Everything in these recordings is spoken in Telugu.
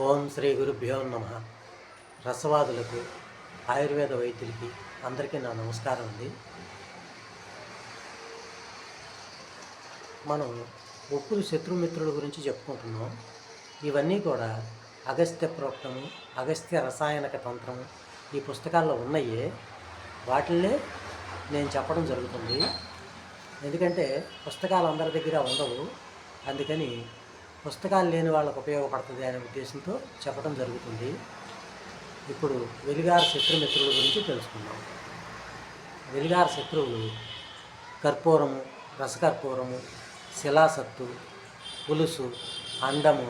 ఓం శ్రీ గురుభ్యో నమ. రసవాదులకు, ఆయుర్వేద వైద్యులకి అందరికీ నా నమస్కారం అండి. మనం ఒప్పులు శత్రుమిత్రుల గురించి చెప్పుకుంటున్నాం. ఇవన్నీ కూడా అగస్త్య ప్రోక్తము, అగస్త్య రసాయనక తంత్రము ఈ పుస్తకాల్లో ఉన్నాయే. వాటిల్నే నేను చెప్పడం జరుగుతుంది. ఎందుకంటే పుస్తకాలు అందరి దగ్గర ఉండవు, అందుకని పుస్తకాలు లేని వాళ్ళకు ఉపయోగపడుతుంది అనే ఉద్దేశంతో చెప్పడం జరుగుతుంది. ఇప్పుడు వెలిగార శత్రుమిత్రుల గురించి తెలుసుకుందాం. వెలిగార శత్రువులు కర్పూరము, రసకర్పూరము, శిలాసత్తు, పులుసు, అండము,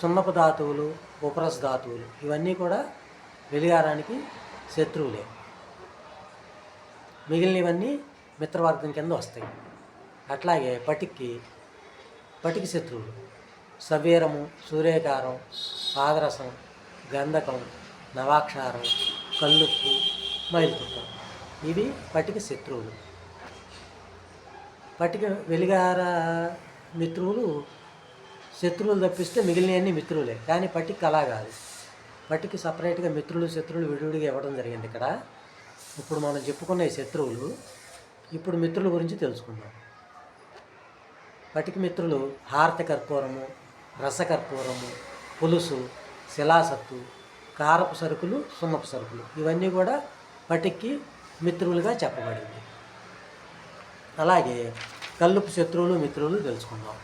సున్నపు ధాతువులు, ఉపరస ధాతువులు ఇవన్నీ కూడా వెలిగారానికి శత్రువులే. మిగిలినవన్నీ మిత్రవర్గం కింద వస్తాయి. అట్లాగే పటికి శత్రువులు సవీరము, సూర్యకారం, పాదరసం, గంధకం, నవాక్షారం, కల్లుప్పు, మైలుతుక్కం ఇవి పటిక శత్రువులు. వెలిగార మిత్రువులు శత్రువులు తప్పిస్తే మిగిలినవన్నీ మిత్రులే. కానీ పటికి అలా కాదు. పటికి సపరేట్గా మిత్రులు శత్రువులు విడివిడిగా ఇవ్వడం జరిగింది ఇక్కడ. ఇప్పుడు మనం చెప్పుకున్న ఈ శత్రువులు. ఇప్పుడు మిత్రుల గురించి తెలుసుకుందాం. పటిక మిత్రులు హారత కర్పూరము, రసకర్పూరము, పులుసు, శిలాసత్తు, కారపు సరుకులు, సున్నపు సరుకులు ఇవన్నీ కూడా పటికి మిత్రులుగా చెప్పబడింది. అలాగే కల్లుపు శత్రువులు, మిత్రులు తెలుసుకుందాం.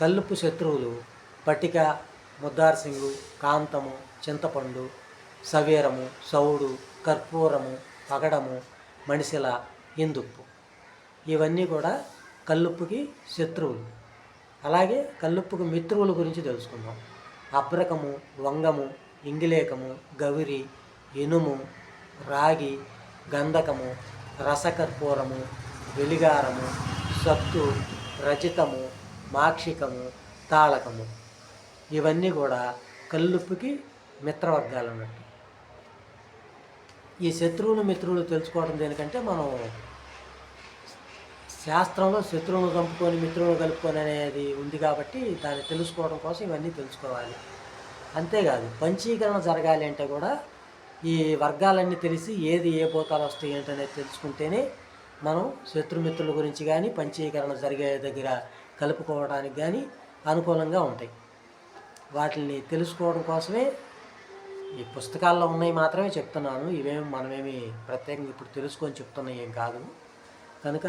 కల్లుపు శత్రువులు పటిక, ముద్దార్సింగు, కాంతము, చింతపండు, సవీరము, సౌడు, కర్పూరము, పగడము, మణిశిల, ఇందుప్పు ఇవన్నీ కూడా కల్లుప్పుకి శత్రువులు. అలాగే కల్లుప్పుకి మిత్రువుల గురించి తెలుసుకుందాం. అబ్రకము, వంగము, ఇంగిలేకము, గవిరి, ఇనుము, రాగి, గంధకము, రసకర్పూరము, వెలిగారము, సత్తు, రచితము, మాక్షికము, తాళకము ఇవన్నీ కూడా కల్లుప్పుకి మిత్రవర్గాలు అన్నట్టు. ఈ శత్రువులు మిత్రులు తెలుసుకోవడం దేనికంటే, మనం శాస్త్రంలో శత్రువులను చంపుకొని మిత్రులను కలుపుకొని అనేది ఉంది కాబట్టి దాన్ని తెలుసుకోవడం కోసం ఇవన్నీ తెలుసుకోవాలి. అంతేకాదు, పంచీకరణ జరగాలి అంటే కూడా ఈ వర్గాలన్నీ తెలిసి ఏది ఏ భూతాలు వస్తాయి ఏంటనేది తెలుసుకుంటేనే మనం శత్రుమిత్రుల గురించి కానీ పంచీకరణ జరిగే దగ్గర కలుపుకోవడానికి కానీ అనుకూలంగా ఉంటాయి. వాటిని తెలుసుకోవడం కోసమే ఈ పుస్తకాల్లో ఉన్నాయి మాత్రమే చెప్తున్నాను. మనమేమి ప్రత్యేకంగా ఇప్పుడు తెలుసుకొని చెప్తున్నాయి ఏం కాదు. కనుక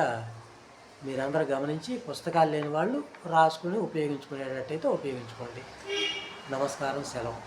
మీరందరూ గమనించి పుస్తకాలు లేని వాళ్ళు రాసుకుని ఉపయోగించుకునేటట్టయితే ఉపయోగించుకోండి. నమస్కారం, సెలవు.